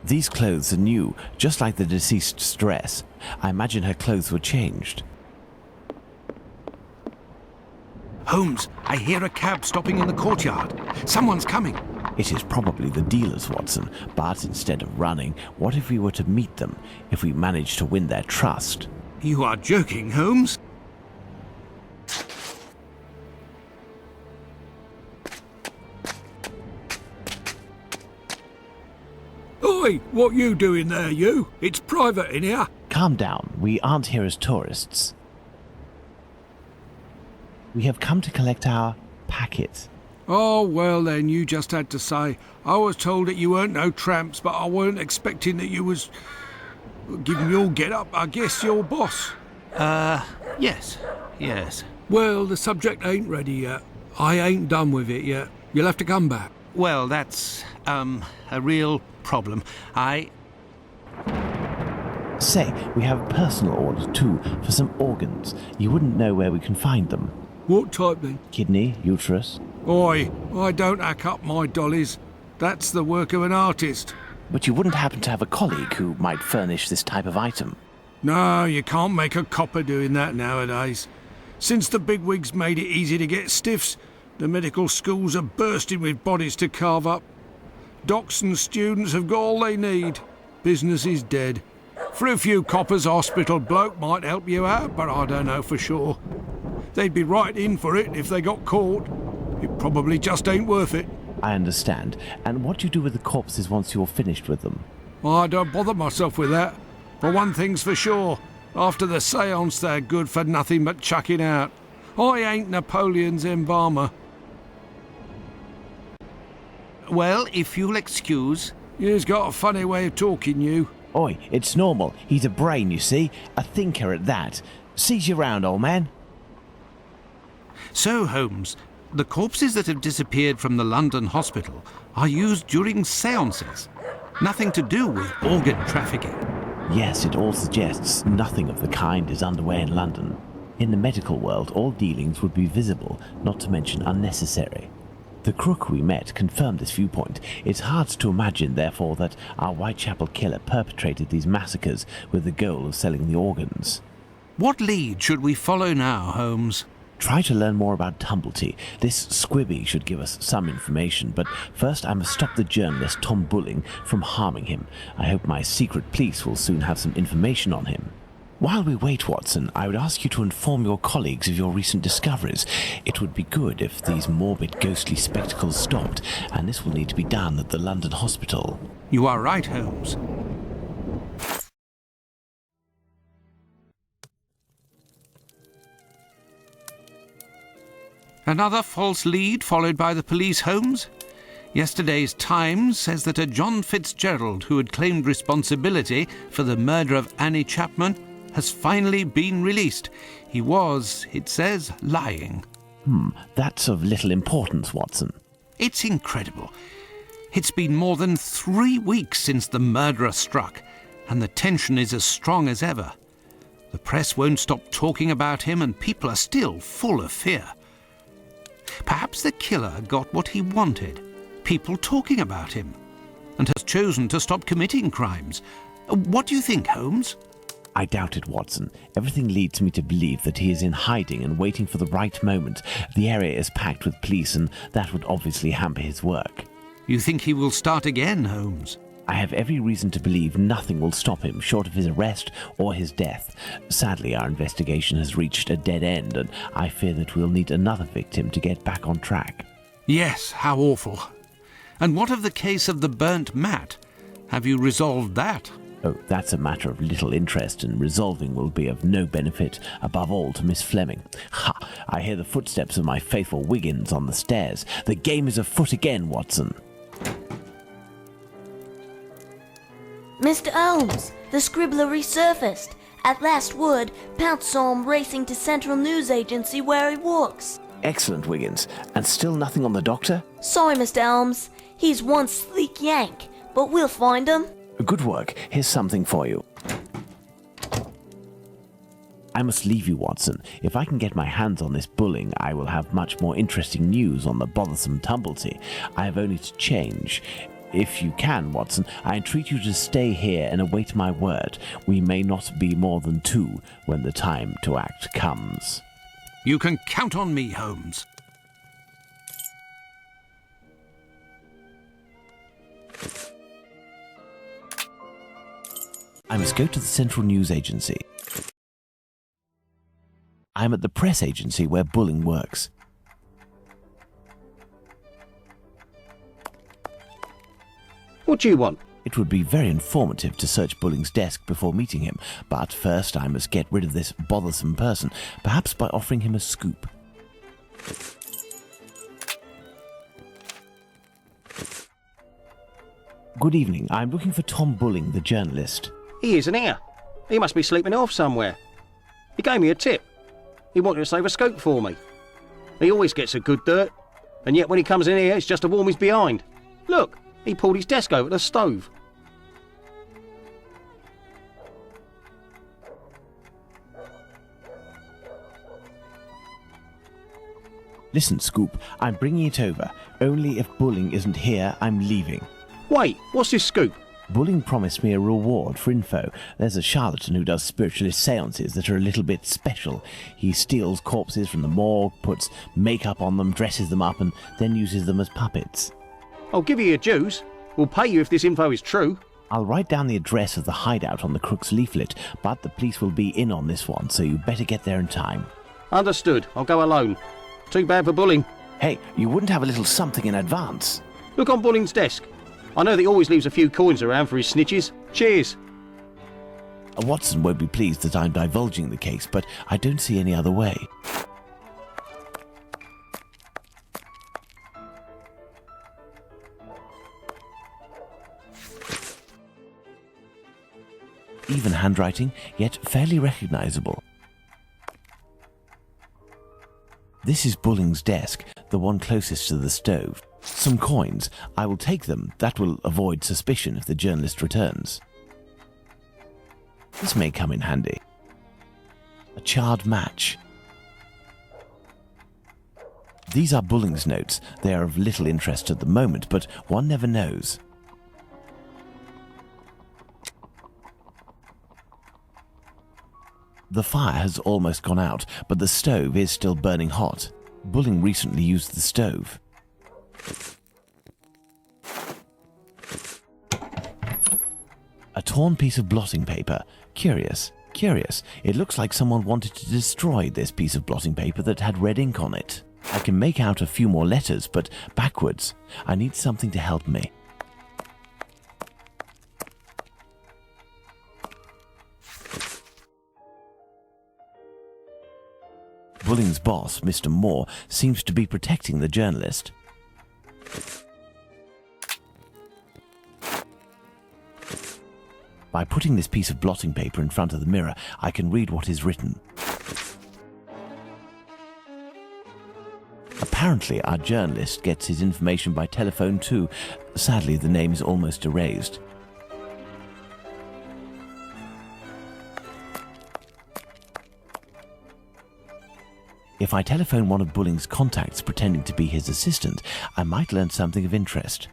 These clothes are new, just like the deceased's dress. I imagine her clothes were changed. Holmes, I hear a cab stopping in the courtyard. Someone's coming. It is probably the dealers, Watson, but instead of running, what if we were to meet them, if we managed to win their trust? You are joking, Holmes? Oi, what you doing there, you? It's private in here. Calm down, we aren't here as tourists. We have come to collect our packet. Oh, well then, you just had to say. I was told that you weren't no tramps, but I weren't expecting that you was... Given your get-up, I guess your boss. Yes. Well, the subject ain't ready yet. I ain't done with it yet. You'll have to come back. Well, that's, a real problem. Say, we have a personal order too, for some organs. You wouldn't know where we can find them. What type then? Kidney, uterus. Oi, I don't hack up my dollies. That's the work of an artist. But you wouldn't happen to have a colleague who might furnish this type of item? No, you can't make a copper doing that nowadays. Since the bigwigs made it easy to get stiffs, the medical schools are bursting with bodies to carve up. Docs and students have got all they need. Business is dead. For a few coppers, hospital bloke might help you out, but I don't know for sure. They'd be right in for it if they got caught. It probably just ain't worth it. I understand. And what do you do with the corpses once you're finished with them? I don't bother myself with that. For one thing's for sure, after the séance they're good for nothing but chucking out. I ain't Napoleon's embalmer. Well, if you'll excuse... You've got a funny way of talking, you. Oi, it's normal. He's a brain, you see. A thinker at that. Seize you round, old man. So, Holmes, the corpses that have disappeared from the London hospital are used during séances. Nothing to do with organ trafficking. Yes, it all suggests nothing of the kind is underway in London. In the medical world, all dealings would be visible, not to mention unnecessary. The crook we met confirmed this viewpoint. It's hard to imagine, therefore, that our Whitechapel killer perpetrated these massacres with the goal of selling the organs. What lead should we follow now, Holmes? Try to learn more about Tumblety. This squibby should give us some information, but first I must stop the journalist Tom Bulling from harming him. I hope my secret police will soon have some information on him. While we wait, Watson, I would ask you to inform your colleagues of your recent discoveries. It would be good if these morbid ghostly spectacles stopped, and this will need to be done at the London hospital. You are right, Holmes. Another false lead followed by the police, Holmes? Yesterday's Times says that a John Fitzgerald, who had claimed responsibility for the murder of Annie Chapman, has finally been released. He was, it says, lying. That's of little importance, Watson. It's incredible. It's been more than 3 weeks since the murderer struck, and the tension is as strong as ever. The press won't stop talking about him, and people are still full of fear. Perhaps the killer got what he wanted, people talking about him, and has chosen to stop committing crimes. What do you think, Holmes? I doubt it, Watson. Everything leads me to believe that he is in hiding and waiting for the right moment. The area is packed with police, and that would obviously hamper his work. You think he will start again, Holmes? I have every reason to believe nothing will stop him short of his arrest or his death. Sadly, our investigation has reached a dead end, and I fear that we'll need another victim to get back on track. Yes, how awful. And what of the case of the burnt mat? Have you resolved that? Oh, that's a matter of little interest, and resolving will be of no benefit, above all to Miss Fleming. Ha! I hear the footsteps of my faithful Wiggins on the stairs. The game is afoot again, Watson. Mr. Holmes, the scribbler resurfaced. At last word, Pounce saw him racing to Central News Agency where he works. Excellent, Wiggins. And still nothing on the doctor? Sorry, Mr. Holmes. He's one sleek yank, but we'll find him. Good work. Here's something for you. I must leave you, Watson. If I can get my hands on this Bulling, I will have much more interesting news on the bothersome Tumblety. I have only to change. If you can, Watson, I entreat you to stay here and await my word. We may not be more than two when the time to act comes. You can count on me, Holmes. I must go to the Central News Agency. I'm at the press agency where Bulling works. What do you want? It would be very informative to search Bulling's desk before meeting him, but first I must get rid of this bothersome person, perhaps by offering him a scoop. Good evening. I'm looking for Tom Bulling, the journalist. He isn't here. He must be sleeping off somewhere. He gave me a tip. He wanted to save a scoop for me. He always gets a good dirt, and yet when he comes in here, it's just to warm his behind. Look, he pulled his desk over the stove. Listen, Scoop, I'm bringing it over. Only if Bulling isn't here, I'm leaving. Wait, what's this scoop? Bulling promised me a reward for info. There's a charlatan who does spiritualist seances that are a little bit special. He steals corpses from the morgue, puts makeup on them, dresses them up, and then uses them as puppets. I'll give you your dues. We'll pay you if this info is true. I'll write down the address of the hideout on the crook's leaflet, but the police will be in on this one, so you better get there in time. Understood. I'll go alone. Too bad for Bulling. Hey, you wouldn't have a little something in advance? Look on Bulling's desk. I know that he always leaves a few coins around for his snitches. Cheers. Watson won't be pleased that I'm divulging the case, but I don't see any other way. Even handwriting, yet fairly recognizable. This is Bulling's desk, the one closest to the stove. Some coins. I will take them. That will avoid suspicion if the journalist returns. This may come in handy. A charred match. These are Bulling's notes. They are of little interest at the moment, but one never knows. The fire has almost gone out, but the stove is still burning hot. Bulling recently used the stove. A torn piece of blotting paper. Curious, curious. It looks like someone wanted to destroy this piece of blotting paper that had red ink on it. I can make out a few more letters, but backwards. I need something to help me. Bulling's boss, Mr. Moore, seems to be protecting the journalist. By putting this piece of blotting paper in front of the mirror, I can read what is written. Apparently, our journalist gets his information by telephone too. Sadly, the name is almost erased. If I telephone one of Bulling's contacts pretending to be his assistant, I might learn something of interest.